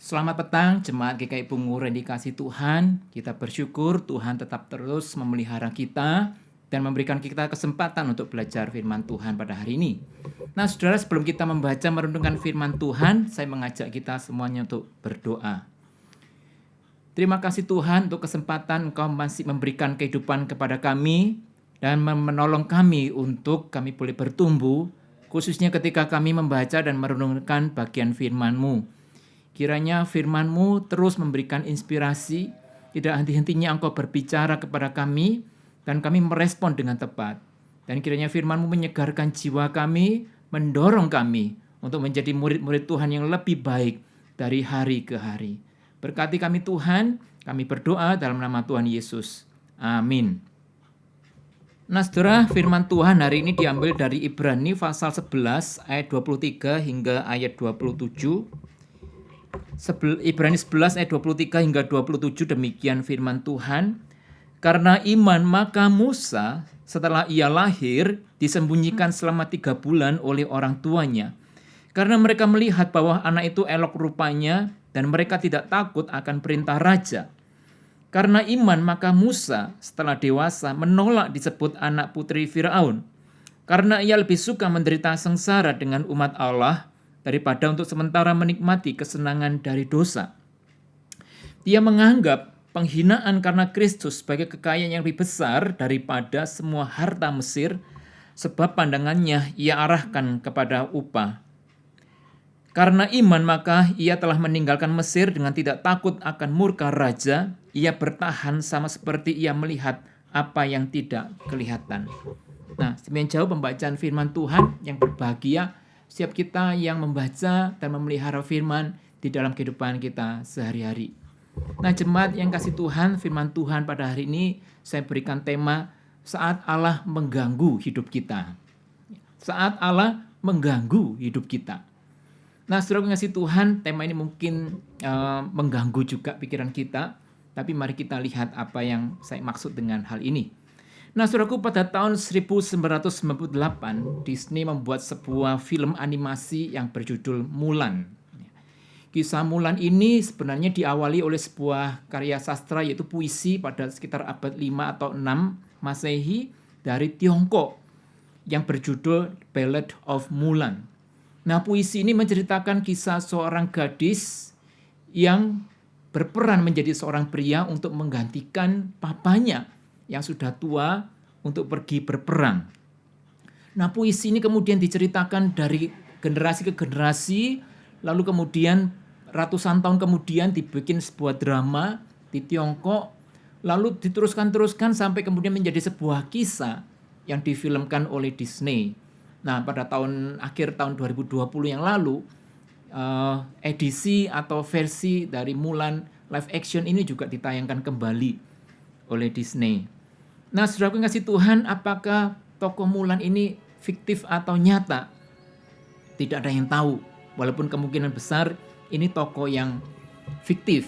Selamat petang, Jemaat GKI Bungur yang dikasihi Tuhan. Kita bersyukur Tuhan tetap terus memelihara kita dan memberikan kita kesempatan untuk belajar firman Tuhan pada hari ini. Nah, saudara, sebelum kita membaca merenungkan firman Tuhan, saya mengajak kita semuanya untuk berdoa. Terima kasih Tuhan untuk kesempatan Engkau masih memberikan kehidupan kepada kami dan menolong kami untuk kami boleh bertumbuh, khususnya ketika kami membaca dan merenungkan bagian firman-Mu. Kiranya firman-Mu terus memberikan inspirasi, tidak henti-hentinya Engkau berbicara kepada kami, dan kami merespon dengan tepat. Dan kiranya firman-Mu menyegarkan jiwa kami, mendorong kami untuk menjadi murid-murid Tuhan yang lebih baik dari hari ke hari. Berkati kami Tuhan, kami berdoa dalam nama Tuhan Yesus. Amin. Nah, saudara, firman Tuhan hari ini diambil dari Ibrani pasal 11 ayat 23 hingga ayat 27. Ibrani 11 ayat 23 hingga 27 demikian firman Tuhan. Karena iman maka Musa setelah ia lahir disembunyikan selama 3 bulan oleh orang tuanya. Karena mereka melihat bahwa anak itu elok rupanya dan mereka tidak takut akan perintah raja. Karena iman maka Musa setelah dewasa menolak disebut anak putri Firaun. Karena ia lebih suka menderita sengsara dengan umat Allah daripada untuk sementara menikmati kesenangan dari dosa. Dia menganggap penghinaan karena Kristus sebagai kekayaan yang lebih besar daripada semua harta Mesir, sebab pandangannya ia arahkan kepada upah. Karena iman maka ia telah meninggalkan Mesir dengan tidak takut akan murka raja, ia bertahan sama seperti ia melihat apa yang tidak kelihatan. Nah, semakin jauh pembacaan firman Tuhan yang berbahagia, setiap kita yang membaca dan memelihara firman di dalam kehidupan kita sehari-hari. Nah, jemaat yang kasih Tuhan, firman Tuhan pada hari ini saya berikan tema saat Allah mengganggu hidup kita. Saat Allah mengganggu hidup kita. Nah, saudara kasih Tuhan, tema ini mungkin mengganggu juga pikiran kita, tapi mari kita lihat apa yang saya maksud dengan hal ini. Nah, saudaraku, pada tahun 1998, Disney membuat sebuah film animasi yang berjudul Mulan. Kisah Mulan ini sebenarnya diawali oleh sebuah karya sastra, yaitu puisi pada sekitar abad 5 atau 6 Masehi dari Tiongkok yang berjudul Ballad of Mulan. Nah, puisi ini menceritakan kisah seorang gadis yang berperan menjadi seorang pria untuk menggantikan papanya yang sudah tua untuk pergi berperang. Nah, puisi ini kemudian diceritakan dari generasi ke generasi, lalu kemudian ratusan tahun kemudian dibikin sebuah drama di Tiongkok, lalu diteruskan sampai kemudian menjadi sebuah kisah yang difilmkan oleh Disney. Nah, pada akhir tahun 2020 yang lalu, edisi atau versi dari Mulan live action ini juga ditayangkan kembali oleh Disney. Nah, saudaraku yang kasih Tuhan, apakah tokoh Mulan ini fiktif atau nyata? Tidak ada yang tahu, walaupun kemungkinan besar ini tokoh yang fiktif.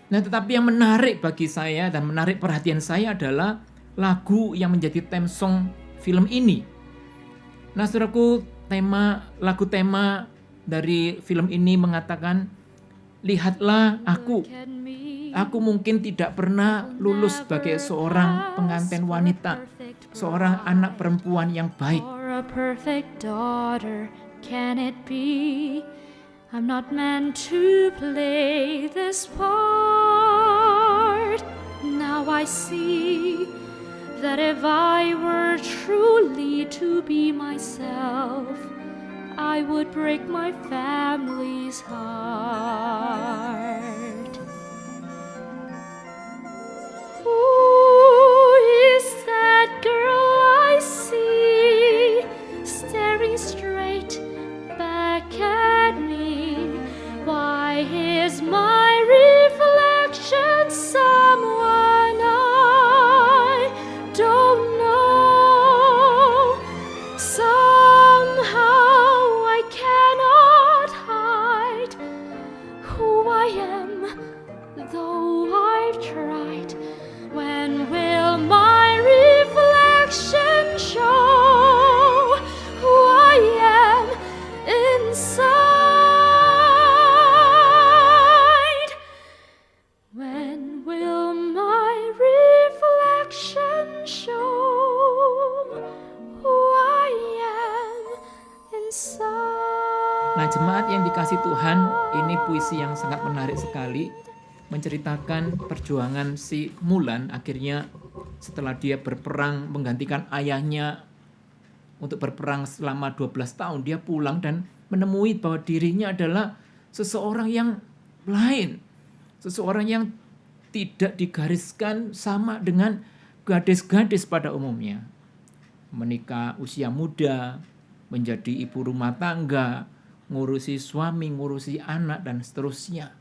Nah, tetapi yang menarik bagi saya dan menarik perhatian saya adalah lagu yang menjadi theme song film ini. Nah, saudaraku, lagu tema dari film ini mengatakan, lihatlah aku mungkin tidak pernah lulus sebagai seorang pengantin wanita, seorang anak perempuan yang baik. A perfect daughter, can it be? I'm not meant to play this part. Now I see that if I were truly to be myself, I would break my family's heart. Who is that girl I see staring straight back at me? Why is my reflection someone I don't know? Somehow I cannot hide who I am Nah, jemaat yang dikasih Tuhan, ini puisi yang sangat menarik sekali, menceritakan perjuangan si Mulan. Akhirnya setelah dia berperang menggantikan ayahnya untuk berperang selama 12 tahun, dia pulang dan menemui bahwa dirinya adalah seseorang yang lain, seseorang yang tidak digariskan sama dengan gadis-gadis pada umumnya. Menikah usia muda, menjadi ibu rumah tangga, ngurusi suami, ngurusi anak, dan seterusnya.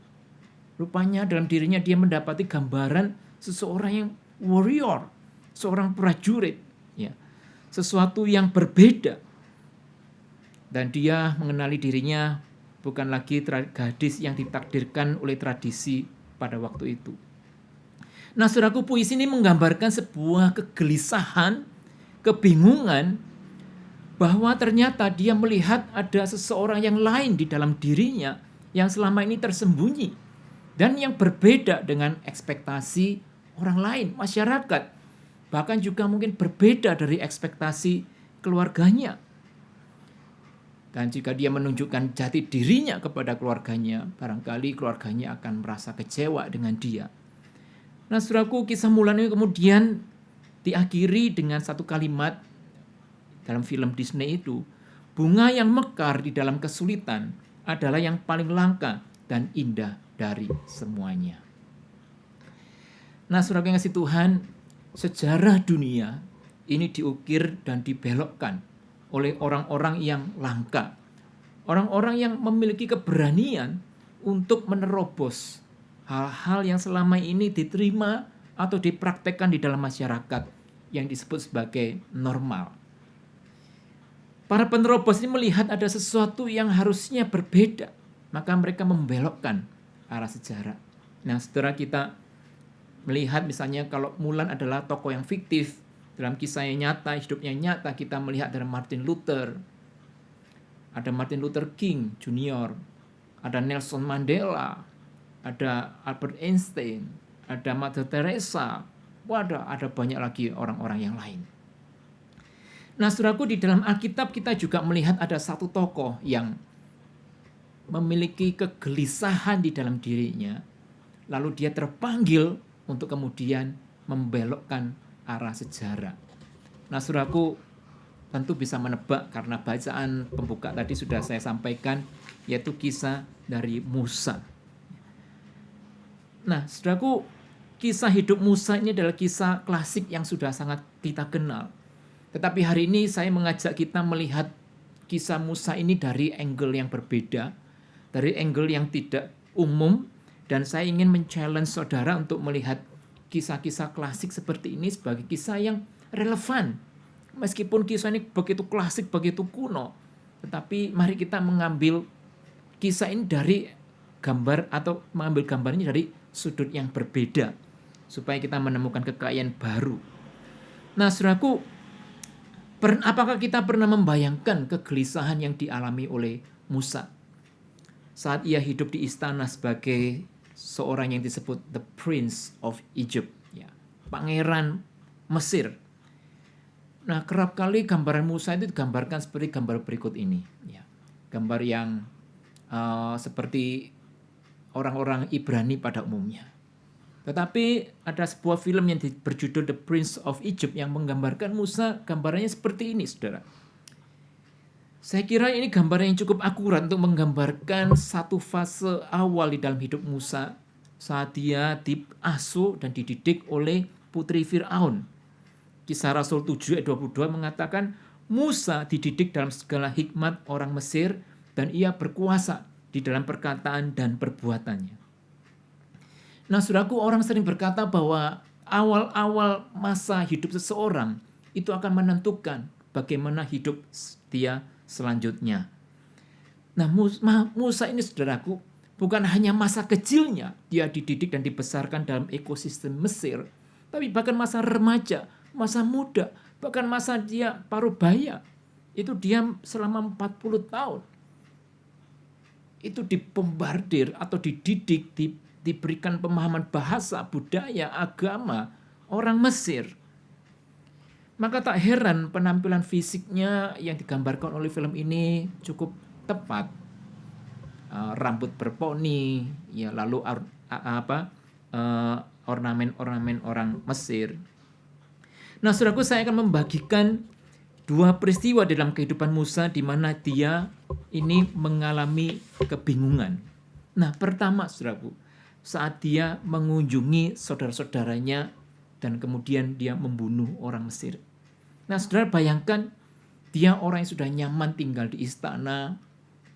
Rupanya dalam dirinya dia mendapati gambaran seseorang yang warrior, seorang prajurit, ya, sesuatu yang berbeda. Dan dia mengenali dirinya bukan lagi gadis yang ditakdirkan oleh tradisi pada waktu itu. Nah, saudaraku, puisi ini menggambarkan sebuah kegelisahan, kebingungan, bahwa ternyata dia melihat ada seseorang yang lain di dalam dirinya yang selama ini tersembunyi dan yang berbeda dengan ekspektasi orang lain, masyarakat, bahkan juga mungkin berbeda dari ekspektasi keluarganya. Dan jika dia menunjukkan jati dirinya kepada keluarganya, barangkali keluarganya akan merasa kecewa dengan dia. Nah, saudaraku, kisah Mulan ini kemudian diakhiri dengan satu kalimat dalam film Disney itu, bunga yang mekar di dalam kesulitan adalah yang paling langka dan indah dari semuanya. Nah, saudara yang kasih Tuhan, sejarah dunia ini diukir dan dibelokkan oleh orang-orang yang langka, orang-orang yang memiliki keberanian untuk menerobos hal-hal yang selama ini diterima atau dipraktekkan di dalam masyarakat yang disebut sebagai normal. Para penerobos ini melihat ada sesuatu yang harusnya berbeda, maka mereka membelokkan arah sejarah. Nah, saudara, kita melihat misalnya kalau Mulan adalah tokoh yang fiktif, dalam kisah yang nyata, hidupnya nyata, kita melihat dari Martin Luther, ada Martin Luther King Junior, ada Nelson Mandela, ada Albert Einstein, ada Mother Teresa, ada banyak lagi orang-orang yang lain. Nah, saudaraku, di dalam Alkitab kita juga melihat ada satu tokoh yang memiliki kegelisahan di dalam dirinya, lalu dia terpanggil untuk kemudian membelokkan arah sejarah. Nah, saudaraku, tentu bisa menebak karena bacaan pembuka tadi sudah saya sampaikan, yaitu kisah dari Musa. Nah, saudaraku, kisah hidup Musa ini adalah kisah klasik yang sudah sangat kita kenal. Tetapi hari ini saya mengajak kita melihat kisah Musa ini dari angle yang berbeda, dari angle yang tidak umum, dan saya ingin men-challenge saudara untuk melihat kisah-kisah klasik seperti ini sebagai kisah yang relevan. Meskipun kisah ini begitu klasik, begitu kuno, tetapi mari kita mengambil kisah ini dari gambar atau mengambil gambarnya dari sudut yang berbeda supaya kita menemukan kekayaan baru. Nah, saudaraku, apakah kita pernah membayangkan kegelisahan yang dialami oleh Musa saat ia hidup di istana sebagai seorang yang disebut the Prince of Egypt, ya, pangeran Mesir. Nah, kerap kali gambaran Musa itu digambarkan seperti gambar berikut ini, ya. Gambar yang seperti orang-orang Ibrani pada umumnya. Tetapi ada sebuah film yang berjudul The Prince of Egypt yang menggambarkan Musa, gambarannya seperti ini, saudara. Saya kira ini gambaran yang cukup akurat untuk menggambarkan satu fase awal di dalam hidup Musa saat dia diasuh dan dididik oleh putri Fir'aun. Kisah Rasul 7 ayat 22 mengatakan, Musa dididik dalam segala hikmat orang Mesir dan ia berkuasa di dalam perkataan dan perbuatannya. Nah, saudaraku, orang sering berkata bahwa awal-awal masa hidup seseorang itu akan menentukan bagaimana hidup dia selanjutnya. Nah, Musa ini, saudaraku, bukan hanya masa kecilnya dia dididik dan dibesarkan dalam ekosistem Mesir, tapi bahkan masa remaja, masa muda, bahkan masa dia parubaya, itu dia selama 40 tahun. Itu dibombardir atau dididik, diberikan pemahaman bahasa, budaya, agama orang Mesir. Maka tak heran penampilan fisiknya yang digambarkan oleh film ini cukup tepat. rambut berponi, ya lalu ornamen-ornamen orang Mesir. Nah, saudaraku, saya akan membagikan dua peristiwa dalam kehidupan Musa di mana dia ini mengalami kebingungan. Nah, pertama, saudaraku, saat dia mengunjungi saudara-saudaranya dan kemudian dia membunuh orang Mesir. Nah, saudara bayangkan, dia orang yang sudah nyaman tinggal di istana,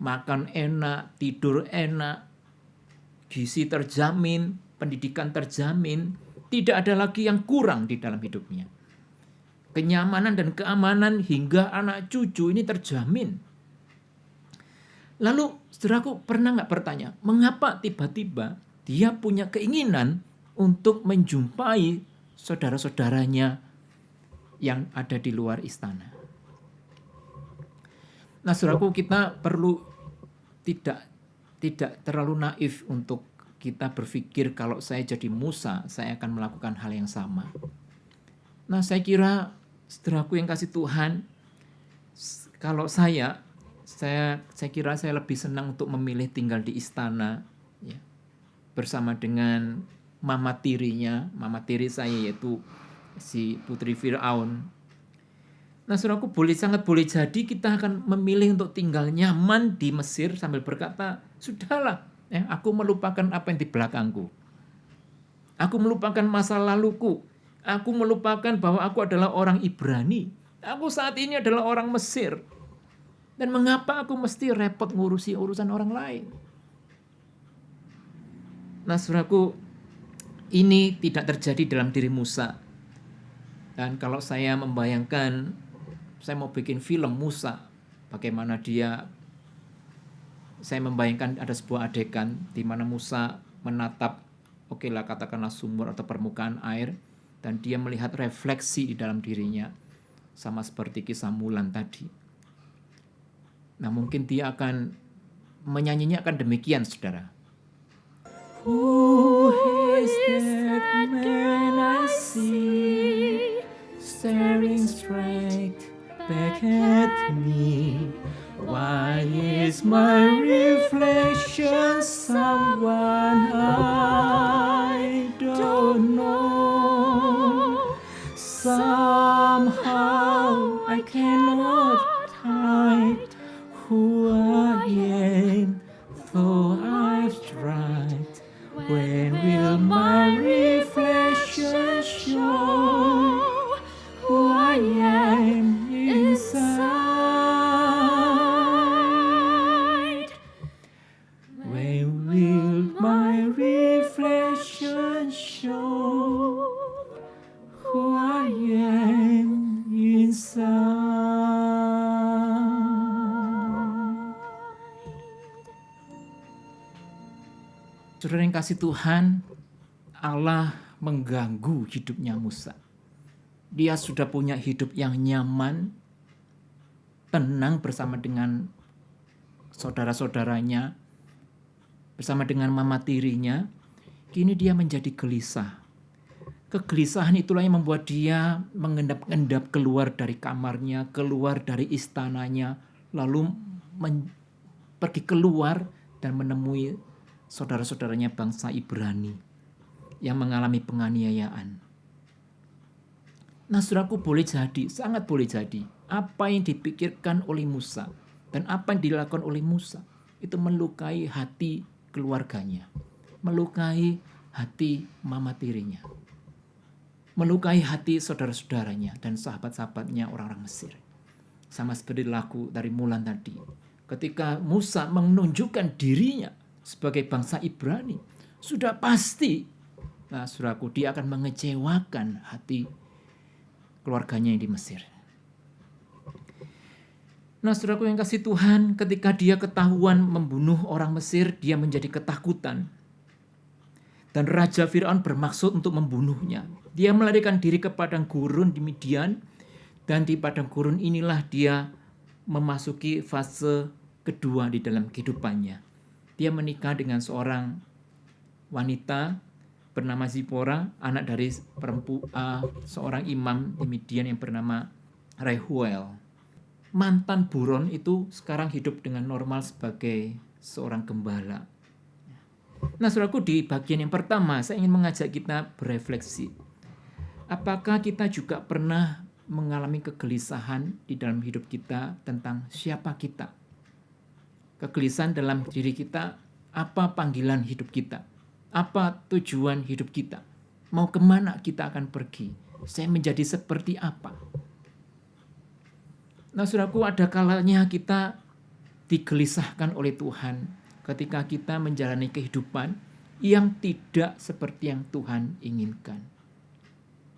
makan enak, tidur enak, gizi terjamin, pendidikan terjamin, tidak ada lagi yang kurang di dalam hidupnya. Kenyamanan dan keamanan hingga anak cucu ini terjamin. Lalu, saudaraku, pernah nggak bertanya, mengapa tiba-tiba dia punya keinginan untuk menjumpai saudara-saudaranya yang ada di luar istana? Nah, saudaraku, kita perlu tidak terlalu naif untuk kita berpikir kalau saya jadi Musa, saya akan melakukan hal yang sama. Nah, saya kira saudaraku yang kasih Tuhan, kalau saya kira saya lebih senang untuk memilih tinggal di istana, ya, bersama dengan mama tiri saya, yaitu si putri Firaun. Nah, saudaraku, sangat boleh jadi kita akan memilih untuk tinggal nyaman di Mesir sambil berkata, sudahlah, aku melupakan apa yang di belakangku. Aku melupakan masa laluku. Aku melupakan bahwa aku adalah orang Ibrani. Aku saat ini adalah orang Mesir. Dan mengapa aku mesti repot ngurusi urusan orang lain? Nah, saudaraku, ini tidak terjadi dalam diri Musa. Dan kalau saya membayangkan, saya mau bikin film Musa, bagaimana saya membayangkan ada sebuah adegan di mana Musa menatap, katakanlah sumur atau permukaan air, dan dia melihat refleksi di dalam dirinya, sama seperti kisah Mulan tadi. Nah, mungkin dia akan menyanyinya akan demikian, saudara. Who is that man I see, staring straight back at me? Why is my reflection someone I don't know? Somehow I cannot hide who I am, though I've tried. When will my reflection show who I am inside? When will my reflection show who I am inside? Saudara yang kasih Tuhan, Allah mengganggu hidupnya Musa. Dia sudah punya hidup yang nyaman, tenang bersama dengan saudara-saudaranya, bersama dengan mama tirinya. Kini dia menjadi gelisah. Kegelisahan itulah yang membuat dia mengendap-endap keluar dari kamarnya, keluar dari istananya, lalu pergi keluar dan menemui saudara-saudaranya bangsa Ibrani yang mengalami penganiayaan. Nah, saudaraku, boleh jadi, sangat boleh jadi, apa yang dipikirkan oleh Musa dan apa yang dilakukan oleh Musa itu melukai hati keluarganya, melukai hati mama tirinya, melukai hati saudara-saudaranya dan sahabat-sahabatnya orang-orang Mesir. Sama seperti lagu dari Mulan tadi, ketika Musa menunjukkan dirinya sebagai bangsa Ibrani, sudah pasti, nah saudaraku, dia akan mengecewakan hati keluarganya yang di Mesir. Nah, saudaraku yang kasih Tuhan, ketika dia ketahuan membunuh orang Mesir, dia menjadi ketakutan. Dan Raja Firaun bermaksud untuk membunuhnya. Dia melarikan diri ke padang gurun di Midian, dan di padang gurun inilah dia memasuki fase kedua di dalam kehidupannya. Dia menikah dengan seorang wanita bernama Zipora, anak dari seorang imam di Midian yang bernama Rehuel. Mantan buron itu sekarang hidup dengan normal sebagai seorang gembala. Nah, saudaraku, di bagian yang pertama saya ingin mengajak kita berefleksi. Apakah kita juga pernah mengalami kegelisahan di dalam hidup kita tentang siapa kita? Kegelisahan dalam diri kita, apa panggilan hidup kita? Apa tujuan hidup kita? Mau kemana kita akan pergi? Saya menjadi seperti apa? Nah, saudaraku, ada kalanya kita digelisahkan oleh Tuhan ketika kita menjalani kehidupan yang tidak seperti yang Tuhan inginkan.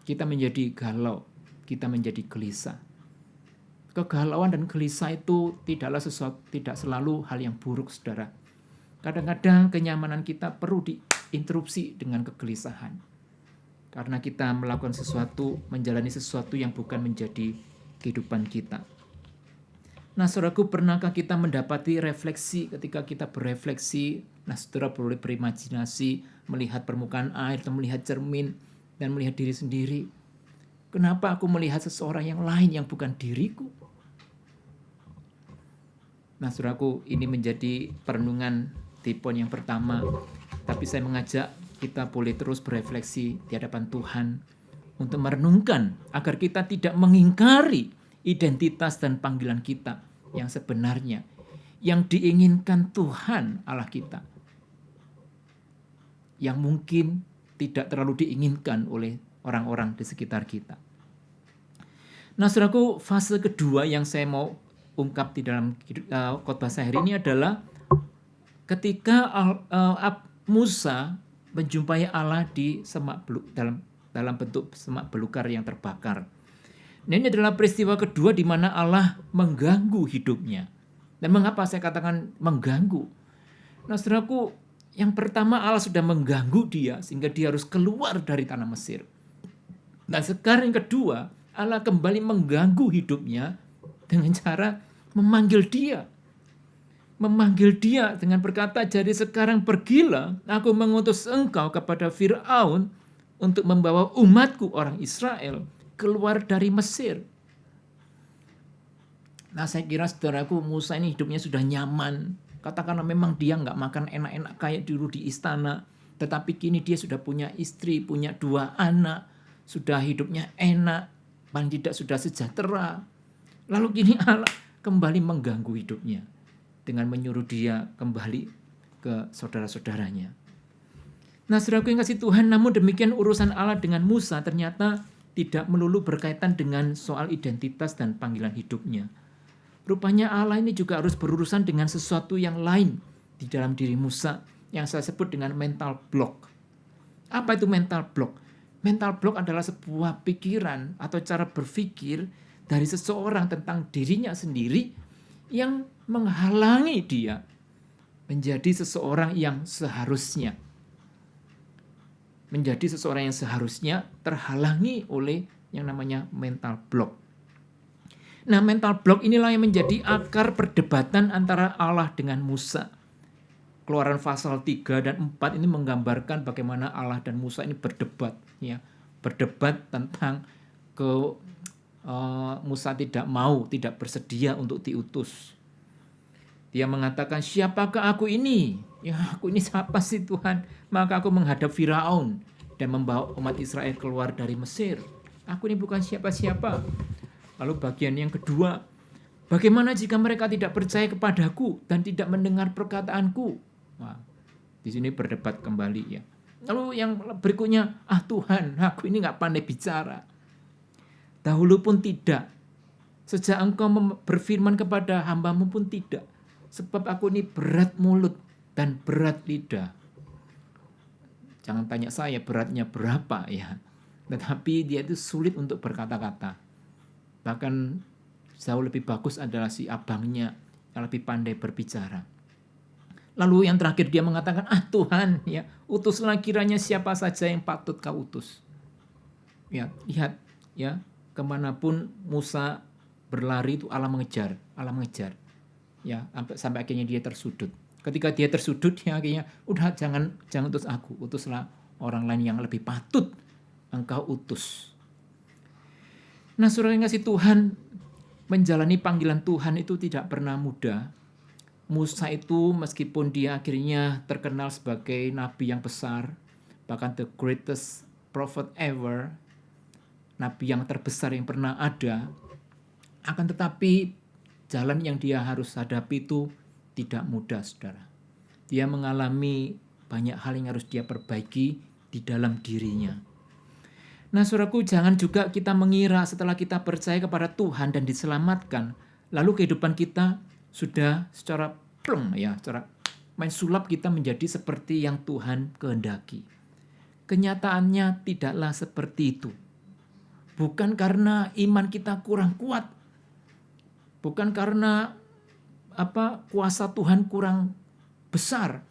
Kita menjadi galau, kita menjadi gelisah. Kegalauan dan gelisah itu tidak selalu hal yang buruk, saudara. Kadang-kadang kenyamanan kita perlu diinterupsi dengan kegelisahan. Karena kita melakukan sesuatu, menjalani sesuatu yang bukan menjadi kehidupan kita. Nah, saudaraku, pernahkah kita mendapati refleksi ketika kita berefleksi? Nah, saudara boleh berimajinasi, melihat permukaan air atau melihat cermin dan melihat diri sendiri. Kenapa aku melihat seseorang yang lain yang bukan diriku? Nah, saudaraku, ini menjadi perenungan di poin yang pertama. Tapi saya mengajak kita boleh terus berefleksi di hadapan Tuhan untuk merenungkan agar kita tidak mengingkari identitas dan panggilan kita yang sebenarnya, yang diinginkan Tuhan Allah kita, yang mungkin tidak terlalu diinginkan oleh orang-orang di sekitar kita. Nah, saudaraku, fase kedua yang saya mau ungkap di dalam khotbah saya hari ini adalah ketika Musa menjumpai Allah di semak dalam bentuk semak belukar yang terbakar. Nah, ini adalah peristiwa kedua di mana Allah mengganggu hidupnya. Dan mengapa saya katakan mengganggu? Nah, saudaraku, yang pertama Allah sudah mengganggu dia sehingga dia harus keluar dari tanah Mesir. Dan sekarang yang kedua, Allah kembali mengganggu hidupnya dengan cara memanggil dia. Memanggil dia dengan berkata, jadi sekarang pergilah, aku mengutus engkau kepada Fir'aun untuk membawa umatku orang Israel keluar dari Mesir. Nah, saya kira saudaraku, Musa ini hidupnya sudah nyaman. Katakanlah memang dia nggak makan enak-enak kayak dulu di istana. Tetapi kini dia sudah punya istri, punya 2 anak. Sudah hidupnya enak, paling tidak sudah sejahtera. Lalu kini Allah kembali mengganggu hidupnya dengan menyuruh dia kembali ke saudara-saudaranya. Nah, saudaraku yang kasih Tuhan, namun demikian urusan Allah dengan Musa ternyata tidak melulu berkaitan dengan soal identitas dan panggilan hidupnya. Rupanya Allah ini juga harus berurusan dengan sesuatu yang lain di dalam diri Musa yang saya sebut dengan mental block. Apa itu mental block? Mental block adalah sebuah pikiran atau cara berpikir dari seseorang tentang dirinya sendiri yang menghalangi dia menjadi seseorang yang seharusnya. Menjadi seseorang yang seharusnya terhalangi oleh yang namanya mental block. Nah, mental block inilah yang menjadi akar perdebatan antara Allah dengan Musa. Keluaran pasal 3 dan 4 ini menggambarkan bagaimana Allah dan Musa ini berdebat, ya. Berdebat tentang Musa tidak bersedia untuk diutus. Dia mengatakan, siapakah aku ini? Ya, aku ini siapa sih Tuhan? Maka aku menghadap Firaun dan membawa umat Israel keluar dari Mesir. Aku ini bukan siapa-siapa. Lalu bagian yang kedua, bagaimana jika mereka tidak percaya kepadaku dan tidak mendengar perkataanku? Nah, di sini berdebat kembali, ya. Lalu yang berikutnya, Tuhan, aku ini nggak pandai bicara. Dahulu pun tidak. Sejak engkau berfirman kepada hambamu pun tidak. Sebab aku ini berat mulut dan berat lidah. Jangan tanya saya beratnya berapa, ya. Tetapi dia itu sulit untuk berkata-kata. Bahkan jauh lebih bagus adalah si abangnya yang lebih pandai berbicara. Lalu yang terakhir dia mengatakan, Tuhan, ya, utuslah kiranya siapa saja yang patut kau utus. Ya, lihat, ya, kemanapun Musa berlari itu Allah mengejar. Ya, sampai akhirnya dia tersudut. Ketika dia tersudut, ya, akhirnya udah jangan utus aku, utuslah orang lain yang lebih patut engkau utus. Nah, saudara yang kasih Tuhan, menjalani panggilan Tuhan itu tidak pernah mudah. Musa itu meskipun dia akhirnya terkenal sebagai nabi yang besar, bahkan the greatest prophet ever, nabi yang terbesar yang pernah ada, akan tetapi jalan yang dia harus hadapi itu tidak mudah, saudara. Dia mengalami banyak hal yang harus dia perbaiki di dalam dirinya. Nah, saudaraku, jangan juga kita mengira setelah kita percaya kepada Tuhan dan diselamatkan, lalu kehidupan kita sudah secara plong ya, secara main sulap kita menjadi seperti yang Tuhan kehendaki. Kenyataannya tidaklah seperti itu. Bukan karena iman kita kurang kuat, bukan karena kuasa Tuhan kurang besar,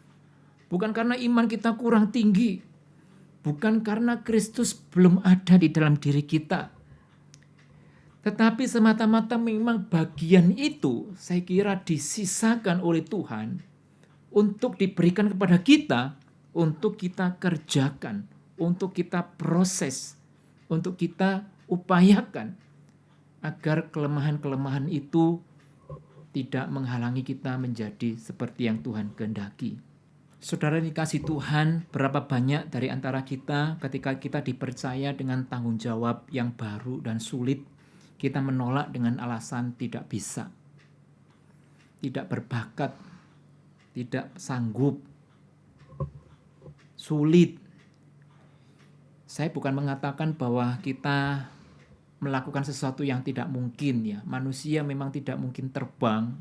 bukan karena iman kita kurang tinggi, bukan karena Kristus belum ada di dalam diri kita. Tetapi semata-mata memang bagian itu saya kira disisakan oleh Tuhan untuk diberikan kepada kita, untuk kita kerjakan, untuk kita proses, untuk kita upayakan agar kelemahan-kelemahan itu tidak menghalangi kita menjadi seperti yang Tuhan kehendaki. Saudara dikasih Tuhan, berapa banyak dari antara kita ketika kita dipercaya dengan tanggung jawab yang baru dan sulit, kita menolak dengan alasan tidak bisa, tidak berbakat, tidak sanggup, sulit. Saya bukan mengatakan bahwa kita melakukan sesuatu yang tidak mungkin ya. Manusia memang tidak mungkin terbang,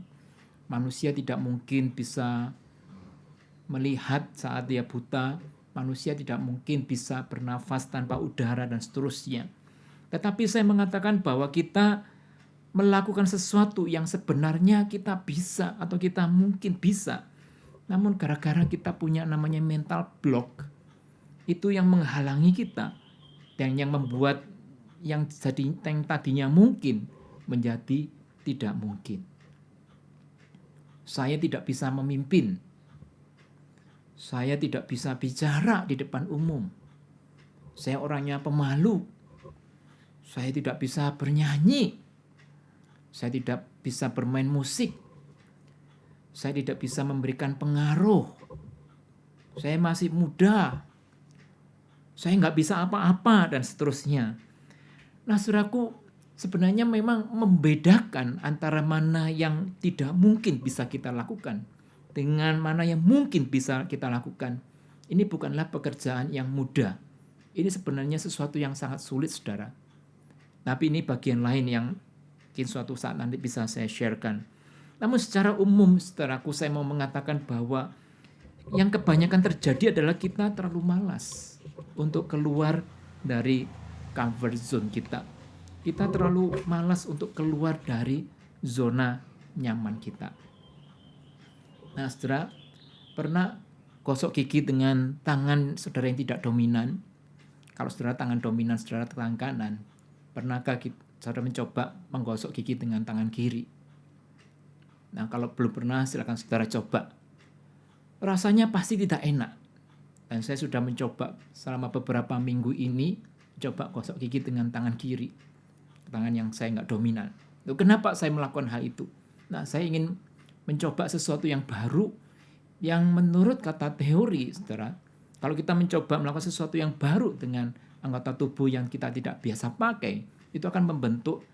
manusia tidak mungkin bisa melihat saat dia buta, manusia tidak mungkin bisa bernafas tanpa udara dan seterusnya. Tetapi saya mengatakan bahwa kita melakukan sesuatu yang sebenarnya kita bisa atau kita mungkin bisa. Namun gara-gara kita punya namanya mental block, itu yang menghalangi kita dan yang membuat yang tadinya mungkin menjadi tidak mungkin. Saya tidak bisa memimpin. Saya tidak bisa bicara di depan umum. Saya orangnya pemalu. Saya tidak bisa bernyanyi. Saya tidak bisa bermain musik. Saya tidak bisa memberikan pengaruh. Saya masih muda. Saya nggak bisa apa-apa dan seterusnya. Nah, saudaraku, sebenarnya memang membedakan antara mana yang tidak mungkin bisa kita lakukan dengan mana yang mungkin bisa kita lakukan. Ini bukanlah pekerjaan yang mudah. Ini sebenarnya sesuatu yang sangat sulit, saudara. Tapi ini bagian lain yang mungkin suatu saat nanti bisa saya sharekan. Namun secara umum, saudaraku, saya mau mengatakan bahwa yang kebanyakan terjadi adalah kita terlalu malas untuk keluar dari comfort zone kita. Kita terlalu malas untuk keluar dari zona nyaman kita. Nah, saudara, pernah gosok gigi dengan tangan saudara yang tidak dominan? Kalau saudara tangan dominan, saudara tangan kanan, pernahkah saudara mencoba menggosok gigi dengan tangan kiri? Nah, kalau belum pernah, silakan saudara coba. Rasanya pasti tidak enak. Dan saya sudah mencoba selama beberapa minggu ini, coba gosok gigi dengan tangan kiri, tangan yang saya nggak dominan. Loh, kenapa saya melakukan hal itu? Nah, saya ingin mencoba sesuatu yang baru, yang menurut kata teori, saudara, kalau kita mencoba melakukan sesuatu yang baru dengan anggota tubuh yang kita tidak biasa pakai, itu akan membentuk,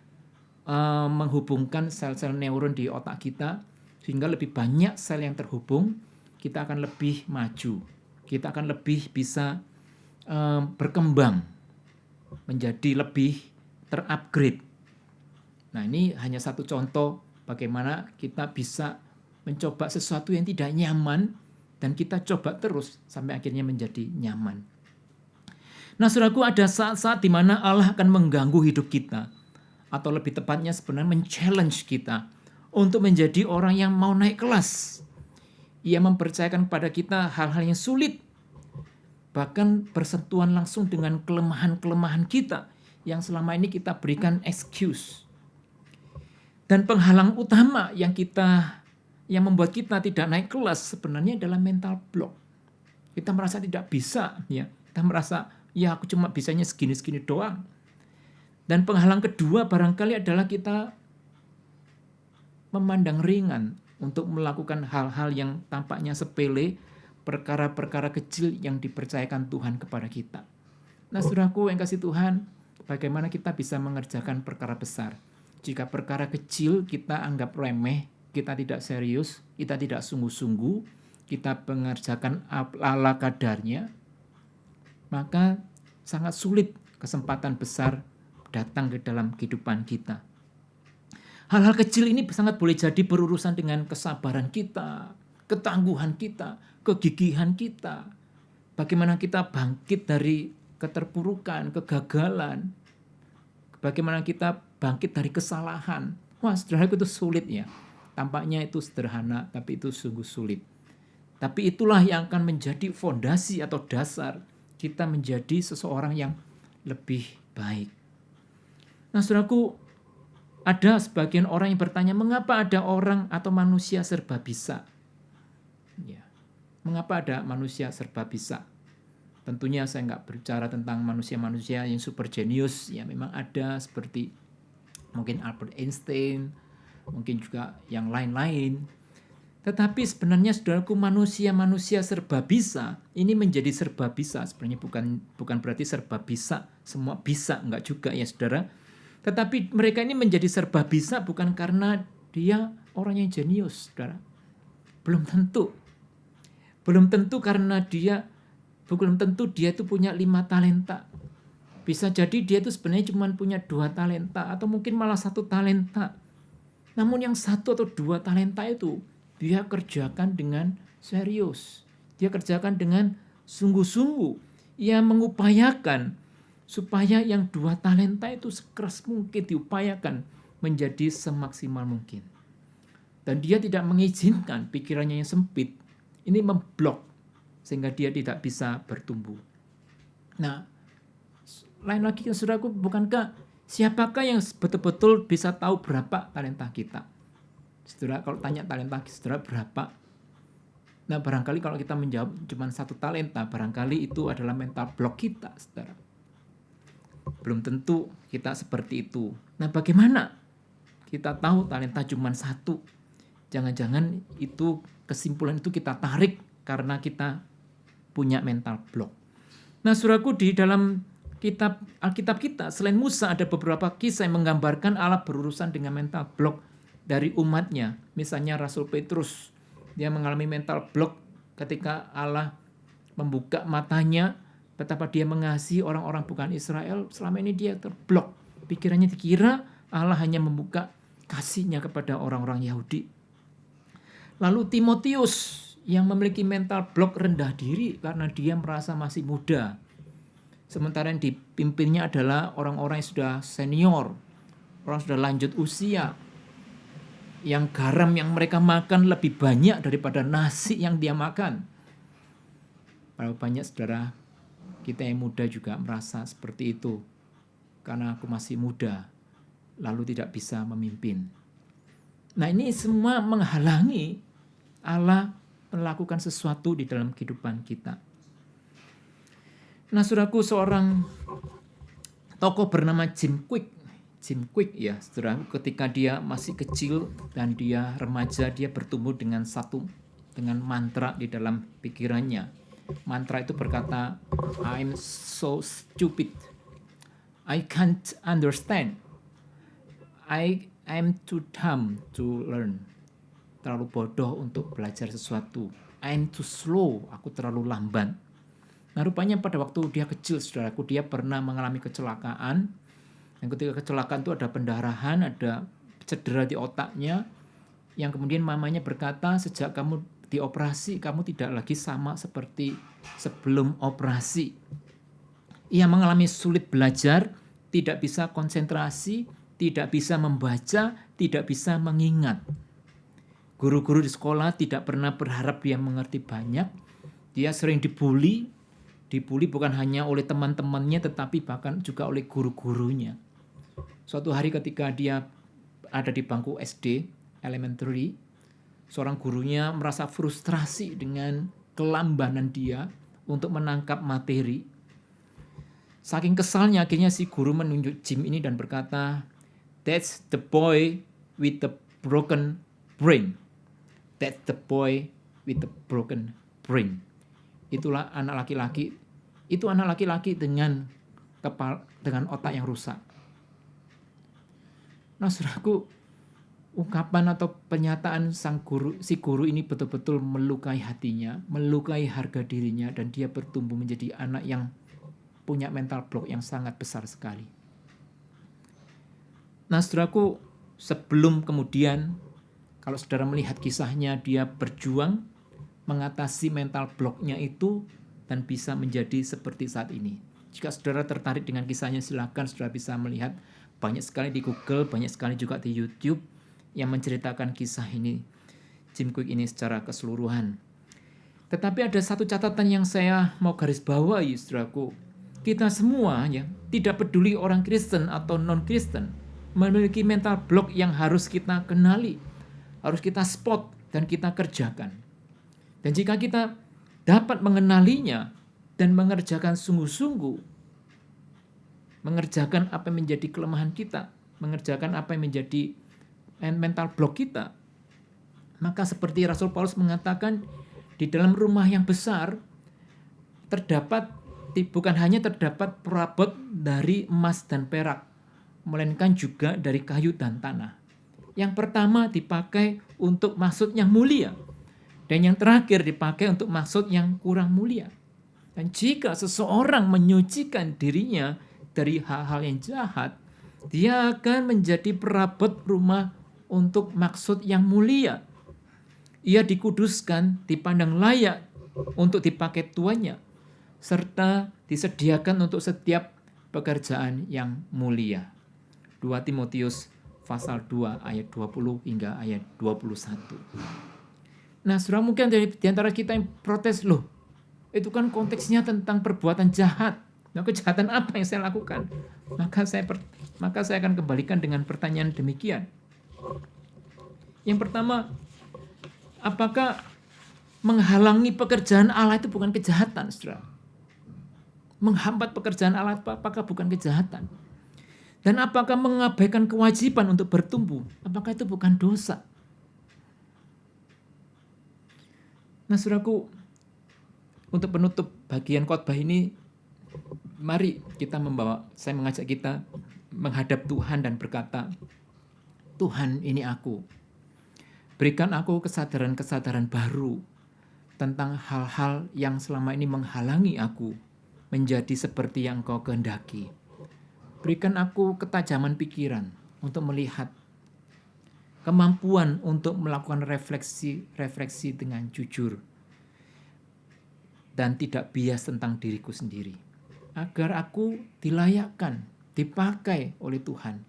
menghubungkan sel-sel neuron di otak kita, sehingga lebih banyak sel yang terhubung, kita akan lebih maju, kita akan lebih bisa berkembang, menjadi lebih terupgrade. Nah, ini hanya satu contoh bagaimana kita bisa mencoba sesuatu yang tidak nyaman dan kita coba terus sampai akhirnya menjadi nyaman. Nah, saudaraku, ada saat-saat di mana Allah akan mengganggu hidup kita, atau lebih tepatnya sebenarnya men-challenge kita untuk menjadi orang yang mau naik kelas. Ia mempercayakan kepada kita hal-hal yang sulit, bahkan bersentuhan langsung dengan kelemahan-kelemahan kita yang selama ini kita berikan excuse. Dan penghalang utama yang membuat kita tidak naik kelas sebenarnya adalah mental block. Kita merasa tidak bisa, ya. Kita merasa, ya aku cuma bisanya segini-segini doang. Dan penghalang kedua barangkali adalah kita memandang ringan untuk melakukan hal-hal yang tampaknya sepele, perkara-perkara kecil yang dipercayakan Tuhan kepada kita. Nah, saudaraku yang kasih Tuhan, bagaimana kita bisa mengerjakan perkara besar? Jika perkara kecil kita anggap remeh, kita tidak serius, kita tidak sungguh-sungguh, kita mengerjakan ala kadarnya, maka sangat sulit kesempatan besar datang ke dalam kehidupan kita. Hal-hal kecil ini sangat boleh jadi berurusan dengan kesabaran kita, ketangguhan kita, kegigihan kita. Bagaimana kita bangkit dari keterpurukan, kegagalan. Bagaimana kita bangkit dari kesalahan. Wah, saudaraku, itu sulit ya. Tampaknya itu sederhana, tapi itu sungguh sulit. Tapi itulah yang akan menjadi fondasi atau dasar kita menjadi seseorang yang lebih baik. Nah, saudaraku, ada sebagian orang yang bertanya, mengapa ada orang atau manusia serba bisa? Ya, mengapa ada manusia serba bisa? Tentunya saya nggak berbicara tentang manusia-manusia yang super jenius. Ya, memang ada seperti mungkin Albert Einstein, mungkin juga yang lain-lain. Tetapi sebenarnya saudaraku, manusia-manusia serba bisa ini menjadi serba bisa. Sebenarnya bukan berarti serba bisa, semua bisa, enggak juga ya saudara. Tetapi mereka ini menjadi serba bisa bukan karena dia orang yang jenius, saudara. Belum tentu. Belum tentu dia itu punya 5 talenta. Bisa jadi dia itu sebenarnya cuma punya 2 talenta atau mungkin malah 1 talenta. Namun yang 1 atau 2 talenta itu dia kerjakan dengan serius. Dia kerjakan dengan sungguh-sungguh. Ia mengupayakan supaya yang 2 talenta itu sekeras mungkin diupayakan menjadi semaksimal mungkin. Dan dia tidak mengizinkan pikirannya yang sempit ini memblok sehingga dia tidak bisa bertumbuh. Nah, lain lagi saudaraku, bukankah siapakah yang betul-betul bisa tahu berapa talenta kita? Saudara, kalau tanya talenta saudara berapa? Nah, barangkali kalau kita menjawab cuma 1 talenta, barangkali itu adalah mental block kita, saudara. Belum tentu kita seperti itu. Nah, bagaimana kita tahu talenta cuma 1? Jangan-jangan itu kesimpulan itu kita tarik karena kita punya mental block. Nah, saudaraku, di dalam kitab Alkitab kita, selain Musa ada beberapa kisah yang menggambarkan Allah berurusan dengan mental block dari umatnya. Misalnya Rasul Petrus, dia mengalami mental block ketika Allah membuka matanya, betapa dia mengasihi orang-orang bukan Israel. Selama ini dia terblok. Pikirannya dikira Allah hanya membuka kasihnya kepada orang-orang Yahudi. Lalu Timotius yang memiliki mental block rendah diri karena dia merasa masih muda. Sementara yang dipimpinnya adalah orang-orang yang sudah senior, orang sudah lanjut usia, yang garam yang mereka makan lebih banyak daripada nasi yang dia makan. Kalau banyak saudara kita yang muda juga merasa seperti itu. Karena aku masih muda, lalu tidak bisa memimpin. Nah, ini semua menghalangi Allah melakukan sesuatu di dalam kehidupan kita. Nah, saudaraku, seorang tokoh bernama Jim Kwik ya, saudara, ketika dia masih kecil dan dia remaja, dia bertumbuh dengan mantra di dalam pikirannya. Mantra itu berkata, I'm so stupid, I can't understand, I'm too dumb to learn. Terlalu bodoh untuk belajar sesuatu. I'm too slow, aku terlalu lamban. Nah, rupanya pada waktu dia kecil, saudaraku, dia pernah mengalami kecelakaan. Dan ketika kecelakaan itu ada pendarahan, ada cedera di otaknya, yang kemudian mamanya berkata, sejak kamu dioperasi, kamu tidak lagi sama seperti sebelum operasi. Ia mengalami sulit belajar, tidak bisa konsentrasi, tidak bisa membaca, tidak bisa mengingat. Guru-guru di sekolah tidak pernah berharap dia mengerti banyak. Dia sering dibully bukan hanya oleh teman-temannya, tetapi bahkan juga oleh guru-gurunya. Suatu hari ketika dia ada di bangku SD, elementary, seorang gurunya merasa frustrasi dengan kelambanan dia untuk menangkap materi. Saking kesalnya akhirnya si guru menunjuk Jim ini dan berkata, "That's the boy with the broken brain." That's the boy with the broken brain. Itulah anak laki-laki. Itu anak laki-laki dengan otak yang rusak. Nah, saudaraku, ungkapan atau pernyataan si guru ini betul-betul melukai hatinya, melukai harga dirinya, dan dia bertumbuh menjadi anak yang punya mental block yang sangat besar sekali. Nah, saudaraku, sebelum kemudian kalau saudara melihat kisahnya, dia berjuang mengatasi mental blocknya itu dan bisa menjadi seperti saat ini. Jika saudara tertarik dengan kisahnya, silakan saudara bisa melihat banyak sekali di Google, banyak sekali juga di YouTube yang menceritakan kisah ini, Jim Kwik ini secara keseluruhan. Tetapi ada satu catatan yang saya mau garis bawahi, saudaraku. Kita semua ya, tidak peduli orang Kristen atau non-Kristen, memiliki mental block yang harus kita kenali, harus kita spot dan kita kerjakan. Dan jika kita dapat mengenalinya dan mengerjakan sungguh-sungguh, mengerjakan apa yang menjadi kelemahan kita, mengerjakan apa yang menjadi mental block kita, maka seperti Rasul Paulus mengatakan, di dalam rumah yang besar bukan hanya terdapat perabot dari emas dan perak, melainkan juga dari kayu dan tanah. Yang pertama dipakai untuk maksud yang mulia, dan yang terakhir dipakai untuk maksud yang kurang mulia. Dan jika seseorang menyucikan dirinya dari hal-hal yang jahat, dia akan menjadi perabot rumah untuk maksud yang mulia. Ia dikuduskan, dipandang layak untuk dipakai tuannya, serta disediakan untuk setiap pekerjaan yang mulia. 2 Timotius pasal 2 ayat 20 hingga ayat 21. Nah, saudara, mungkin di antara kita yang protes, loh, itu kan konteksnya tentang perbuatan jahat. Nah, kejahatan apa yang saya lakukan? Maka saya akan kembalikan dengan pertanyaan demikian. Yang pertama, apakah menghalangi pekerjaan Allah itu bukan kejahatan, saudara? Menghambat pekerjaan Allah apakah bukan kejahatan? Dan apakah mengabaikan kewajiban untuk bertumbuh, apakah itu bukan dosa? Nah, saudaraku, untuk penutup bagian khotbah ini, mari saya mengajak kita menghadap Tuhan dan berkata, Tuhan, ini aku. Berikan aku kesadaran-kesadaran baru tentang hal-hal yang selama ini menghalangi aku menjadi seperti yang Engkau kehendaki. Berikan aku ketajaman pikiran untuk melihat, kemampuan untuk melakukan refleksi dengan jujur, dan tidak bias tentang diriku sendiri, agar aku dilayakkan, dipakai oleh Tuhan,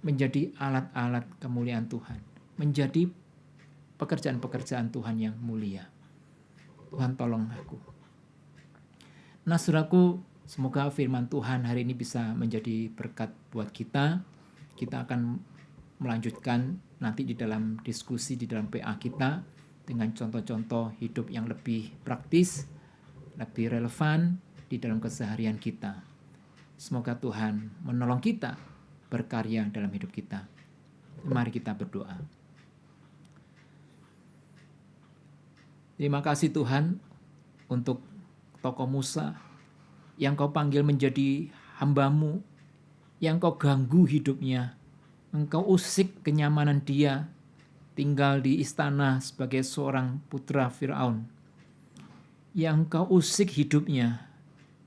menjadi alat-alat kemuliaan Tuhan, menjadi pekerjaan-pekerjaan Tuhan yang mulia. Tuhan, tolong aku. Nah, saudaraku, semoga firman Tuhan hari ini bisa menjadi berkat buat kita. Kita akan melanjutkan nanti di dalam diskusi di dalam PA kita dengan contoh-contoh hidup yang lebih praktis, lebih relevan di dalam keseharian kita. Semoga Tuhan menolong kita berkarya dalam hidup kita. Mari kita berdoa. Terima kasih Tuhan untuk tokoh Musa yang Kau panggil menjadi hamba-Mu, yang Kau ganggu hidupnya, Engkau usik kenyamanan dia tinggal di istana sebagai seorang putra Firaun, yang Kau usik hidupnya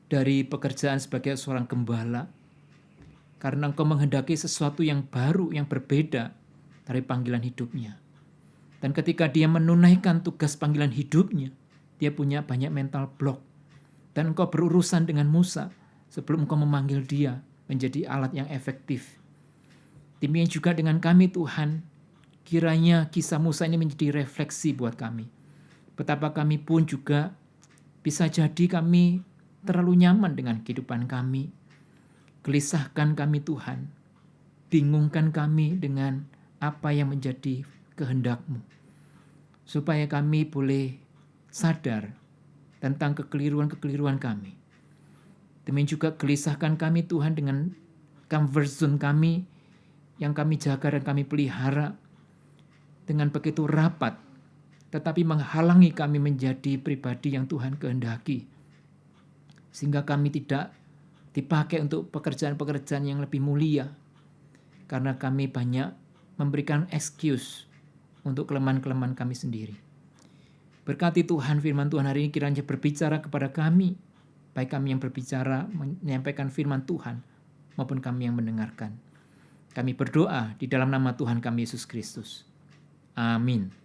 dari pekerjaan sebagai seorang gembala, karena Engkau menghendaki sesuatu yang baru, yang berbeda dari panggilan hidupnya. Dan ketika dia menunaikan tugas panggilan hidupnya, dia punya banyak mental block. Dan Engkau berurusan dengan Musa sebelum Engkau memanggil dia menjadi alat yang efektif. Demikian juga dengan kami Tuhan, kiranya kisah Musa ini menjadi refleksi buat kami. Betapa kami pun juga bisa jadi kami terlalu nyaman dengan kehidupan kami. Gelisahkan kami Tuhan, bingungkan kami dengan apa yang menjadi kehendak-Mu, supaya kami boleh sadar tentang kekeliruan-kekeliruan kami. Demikian juga gelisahkan kami Tuhan dengan comfort zone kami yang kami jaga dan kami pelihara dengan begitu rapat, tetapi menghalangi kami menjadi pribadi yang Tuhan kehendaki. Sehingga kami tidak dipakai untuk pekerjaan-pekerjaan yang lebih mulia. Karena kami banyak memberikan excuse untuk kelemahan-kelemahan kami sendiri. Berkati Tuhan, firman Tuhan hari ini kiranya berbicara kepada kami, baik kami yang berbicara menyampaikan firman Tuhan maupun kami yang mendengarkan. Kami berdoa di dalam nama Tuhan kami Yesus Kristus. Amin.